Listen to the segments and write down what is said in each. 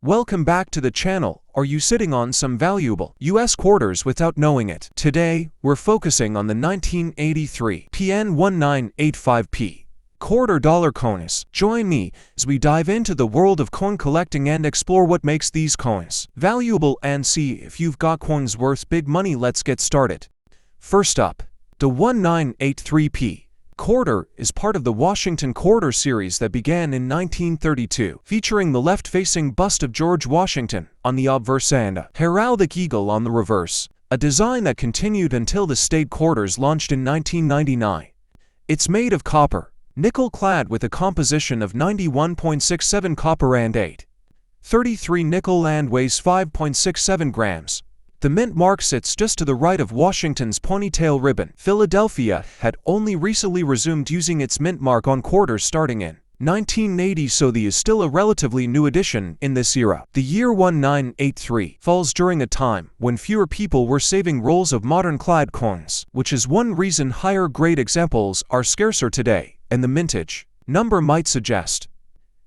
Welcome back to the channel. Are you sitting on some valuable U.S. quarters without knowing it? Today, we're focusing on the 1983 PN1985P quarter dollar coins. Join me as we dive into the world of coin collecting and explore what makes these coins valuable and see if you've got coins worth big money. Let's get started. First up, the 1983P quarter is part of the Washington quarter series that began in 1932, featuring the left-facing bust of George Washington on the obverse and a heraldic eagle on the reverse, a design that continued until the state quarters launched in 1999. It's made of copper, nickel-clad with a composition of 91.67 copper and 8.33 nickel and weighs 5.67 grams. The mint mark sits just to the right of Washington's ponytail ribbon. Philadelphia had only recently resumed using its mint mark on quarters starting in 1980, so the is still a relatively new addition in this era. The year 1983 falls during a time when fewer people were saving rolls of modern-clad coins, which is one reason higher-grade examples are scarcer today, and the mintage number might suggest.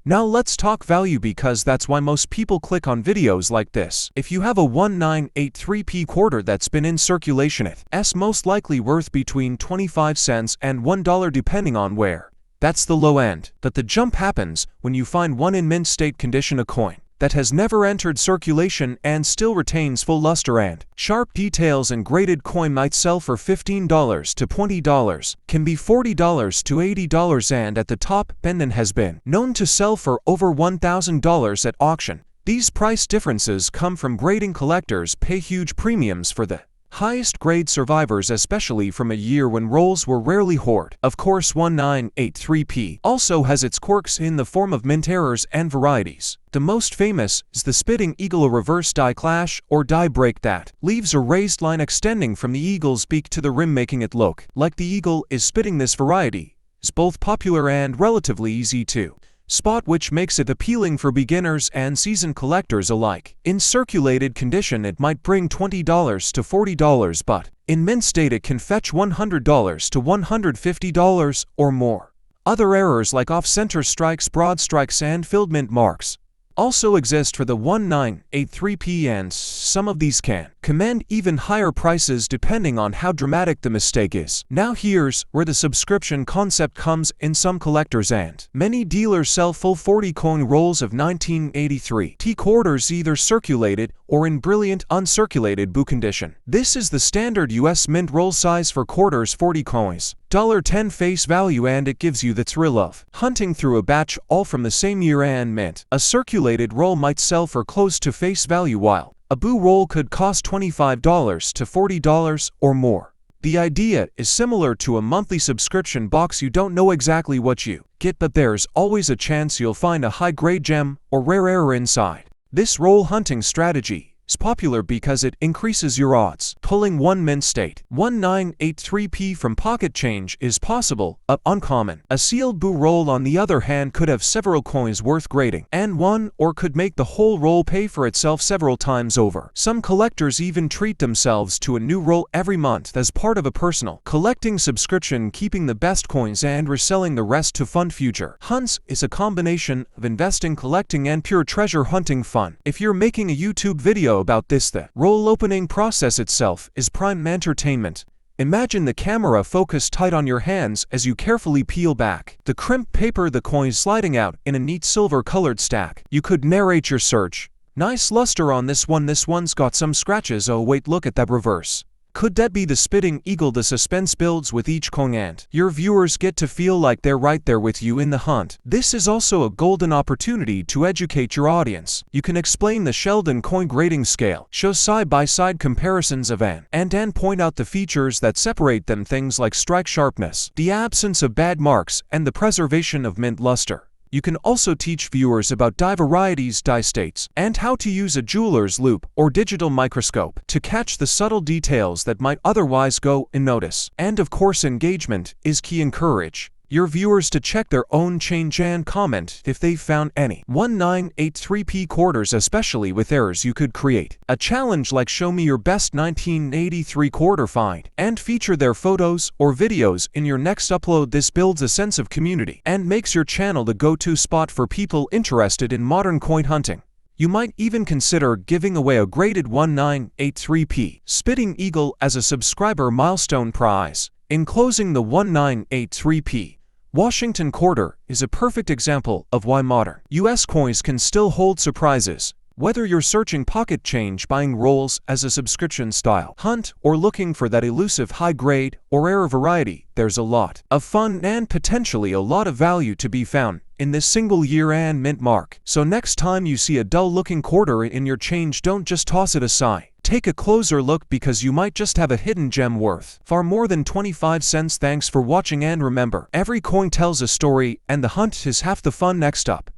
Now let's talk value, because that's why most people click on videos like this. If you have a 1983P quarter that's been in circulation, it's most likely worth between 25 cents and $1 depending on where. That's the low end. But the jump happens when you find one in mint state condition, a coin that has never entered circulation and still retains full luster and sharp details. And graded coin might sell for $15 to $20, can be $40 to $80, and at the top end and has been known to sell for over $1,000 at auction. These price differences come from grading collectors pay huge premiums for the highest grade survivors, especially from a year when rolls were rarely hoarded. Of course, 1983P also has its quirks in the form of mint errors and varieties. The most famous is the spitting eagle, a reverse die clash or die break that leaves a raised line extending from the eagle's beak to the rim, making it look like the eagle is spitting. This variety is both popular and relatively easy to spot, which makes it appealing for beginners and seasoned collectors alike. In circulated condition, it might bring $20 to $40, but in mint state it can fetch $100 to $150 or more. Other errors like off-center strikes, broad strikes, and filled mint marks also exist for the 1983P, and some of these can command even higher prices depending on how dramatic the mistake is. Now here's where the subscription concept comes in. Some collectors and many dealers sell full 40 coin rolls of 1983T quarters, either circulated or in brilliant uncirculated book condition. This is the standard US mint roll size for quarters, 40 coins, $10 face value, and it gives you the thrill of hunting through a batch all from the same year and mint. A circulated roll might sell for close to face value, while a boo roll could cost $25 to $40 or more. The idea is similar to a monthly subscription box. You don't know exactly what you get, but there's always a chance you'll find a high-grade gem or rare error inside. This roll hunting strategy is popular because it increases your odds. Pulling one mint state 1983P from pocket change is possible, but uncommon. A sealed boo roll, on the other hand, could have several coins worth grading, and one or could make the whole roll pay for itself several times over. Some collectors even treat themselves to a new roll every month as part of a personal collecting subscription, keeping the best coins and reselling the rest to fund future hunts. Is a combination of investing, collecting, and pure treasure hunting fun. If you're making a YouTube video about this, the roll opening process itself is prime entertainment. Imagine the camera focused tight on your hands as you carefully peel back the crimped paper, the coins sliding out in a neat silver-colored stack. You could narrate your search. Nice luster on this one. This one's got some scratches. Oh wait, look at that reverse. Could that be the spitting eagle? The suspense builds with each coin, and your viewers get to feel like they're right there with you in the hunt. This is also a golden opportunity to educate your audience. You can explain the Sheldon coin grading scale, show side-by-side comparisons of an and point out the features that separate them, things like strike sharpness, the absence of bad marks, and the preservation of mint luster. You can also teach viewers about die varieties, die states, and how to use a jeweler's loupe or digital microscope to catch the subtle details that might otherwise go unnoticed. And of course, engagement is key. Encourage your viewers to check their own change and comment if they've found any 1983P quarters, especially with errors. You could create a challenge like show me your best 1983 quarter find and feature their photos or videos in your next upload. This builds a sense of community and makes your channel the go-to spot for people interested in modern coin hunting. You might even consider giving away a graded 1983p Spitting Eagle as a subscriber milestone prize. In closing, the 1983p Washington quarter is a perfect example of why modern U.S. coins can still hold surprises. Whether you're searching pocket change, buying rolls as a subscription style hunt, or looking for that elusive high-grade or rare variety, there's a lot of fun and potentially a lot of value to be found in this single year-end mint mark. So next time you see a dull-looking quarter in your change, don't just toss it aside. Take a closer look, because you might just have a hidden gem worth far more than 25 cents. Thanks for watching, and remember, every coin tells a story, and the hunt is half the fun. Next up,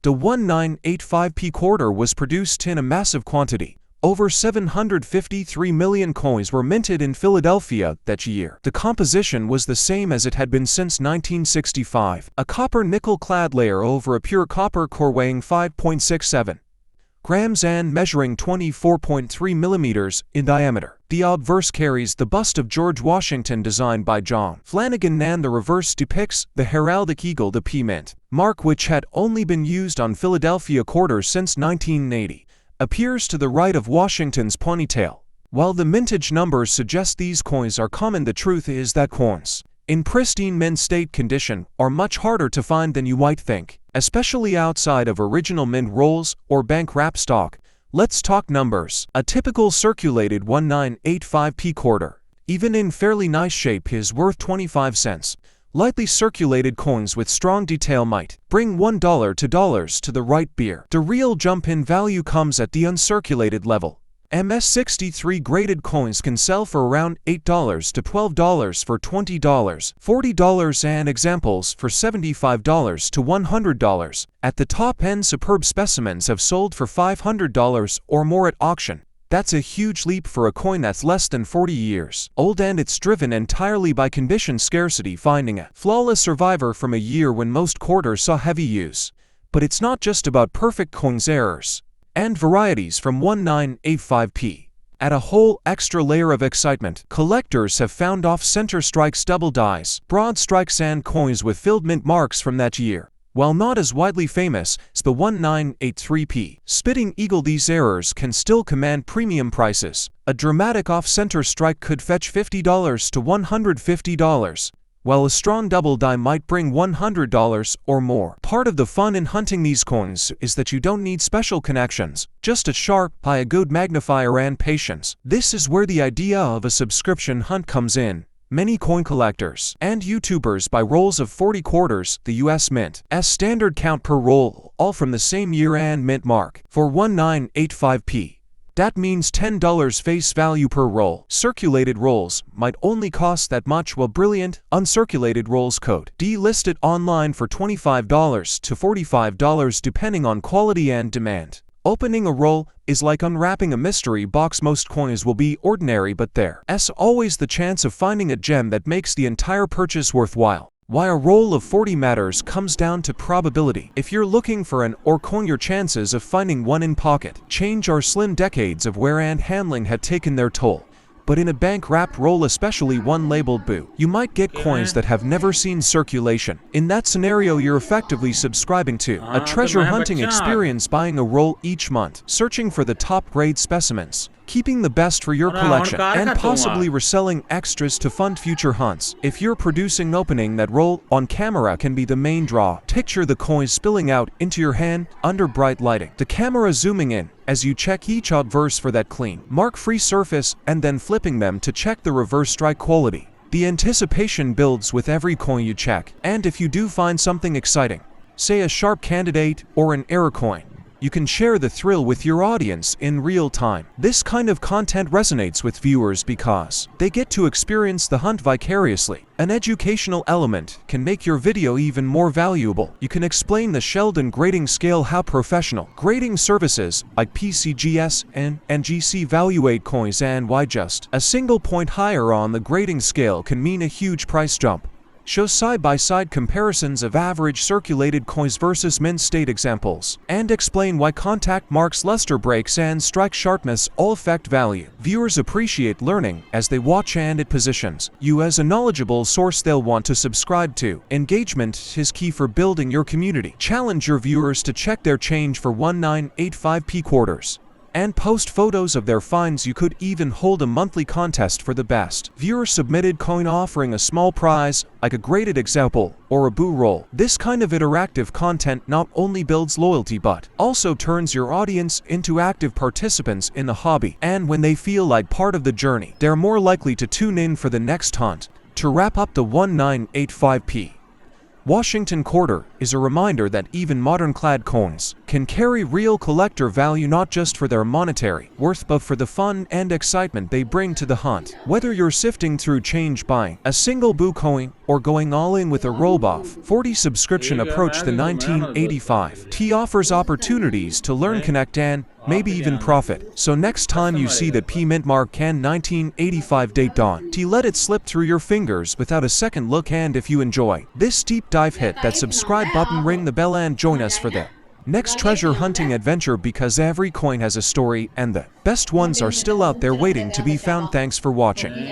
the 1985p quarter was produced in a massive quantity. Over 753 million coins were minted in Philadelphia that year. The composition was the same as it had been since 1965, a copper-nickel-clad layer over a pure copper core weighing 5.67 grams and measuring 24.3 millimeters in diameter. The obverse carries the bust of George Washington designed by John Flanagan, and the reverse depicts the heraldic eagle, the P Mint mark, which had only been used on Philadelphia quarters since 1980. Appears to the right of Washington's ponytail. While the mintage numbers suggest these coins are common, the truth is that coins in pristine mint state condition are much harder to find than you might think, especially outside of original mint rolls or bank wrap stock. Let's talk numbers. A typical circulated 1985p quarter, even in fairly nice shape, is worth 25 cents. Lightly circulated coins with strong detail might bring $1 to the right beer. The real jump in value comes at the uncirculated level. MS-63 graded coins can sell for around $8 to $12 for $20, $40, and examples for $75 to $100. At the top end, superb specimens have sold for $500 or more at auction. That's a huge leap for a coin that's less than 40 years old, and it's driven entirely by condition scarcity, finding a flawless survivor from a year when most quarters saw heavy use. But it's not just about perfect coins. Errors and varieties from 1985p add a whole extra layer of excitement. Collectors have found off-center strikes, double dies, broad strikes, and coins with filled mint marks from that year. While not as widely famous as the 1983p Spitting Eagle, these errors can still command premium prices. A dramatic off-center strike could fetch $50 to $150, while a strong double die might bring $100 or more. Part of the fun in hunting these coins is that you don't need special connections, just a sharp eye, a good magnifier, and patience. This is where the idea of a subscription hunt comes in. Many coin collectors and YouTubers buy rolls of 40 quarters, the U.S. Mint as standard count per roll, all from the same year-end mint mark. For 1985p, that means $10 face value per roll. Circulated rolls might only cost that much, while brilliant, uncirculated rolls could be listed online for $25 to $45 depending on quality and demand. Opening a roll is like unwrapping a mystery box. Most coins will be ordinary, but there's always the chance of finding a gem that makes the entire purchase worthwhile. Why a roll of 40 matters comes down to probability. If you're looking for an or coin, your chances of finding one in pocket change are slim. Decades of wear and handling had taken their toll. But in a bank-wrapped roll, especially one labeled Boo, you might get coins that have never seen circulation. In that scenario, you're effectively subscribing to a treasure hunting experience, buying a roll each month, searching for the top-grade specimens, keeping the best for your collection, and possibly reselling extras to fund future hunts. If you're producing, opening that roll on camera can be the main draw. Picture the coins spilling out into your hand under bright lighting, the camera zooming in as you check each obverse for that clean, mark-free surface, and then flipping them to check the reverse strike quality. The anticipation builds with every coin you check, and if you do find something exciting, say a sharp candidate or an error coin, you can share the thrill with your audience in real time. This kind of content resonates with viewers because they get to experience the hunt vicariously. An educational element can make your video even more valuable. You can explain the Sheldon grading scale, how professional grading services like PCGS and NGC evaluate coins, and why just a single point higher on the grading scale can mean a huge price jump. shows side-by-side comparisons of average circulated coins versus mint state examples, and explain why contact marks, luster breaks, and strike sharpness all affect value. Viewers appreciate learning as they watch, and it positions you as a knowledgeable source they'll want to subscribe to. Engagement is key for building your community. Challenge your viewers to check their change for 1985p quarters and post photos of their finds. You could even hold a monthly contest for the best viewer-submitted coin, offering a small prize, like a graded example or a boo roll. This kind of interactive content not only builds loyalty but also turns your audience into active participants in the hobby, and when they feel like part of the journey, they're more likely to tune in for the next hunt. To wrap up, the 1985p Washington quarter is a reminder that even modern clad coins can carry real collector value, not just for their monetary worth but for the fun and excitement they bring to the hunt. Whether you're sifting through change, buying a single boo coin, or going all in with a roll-off 40 subscription approach, the 1985T offers opportunities to learn, connect, and maybe even profit. So next time you see that P mint mark can 1985 date on T, let it slip through your fingers without a second look. And if you enjoy this deep dive, hit that subscribe button, ring the bell, and join us for the next treasure hunting adventure, because every coin has a story and the best ones are still out there waiting to be found. Thanks for watching.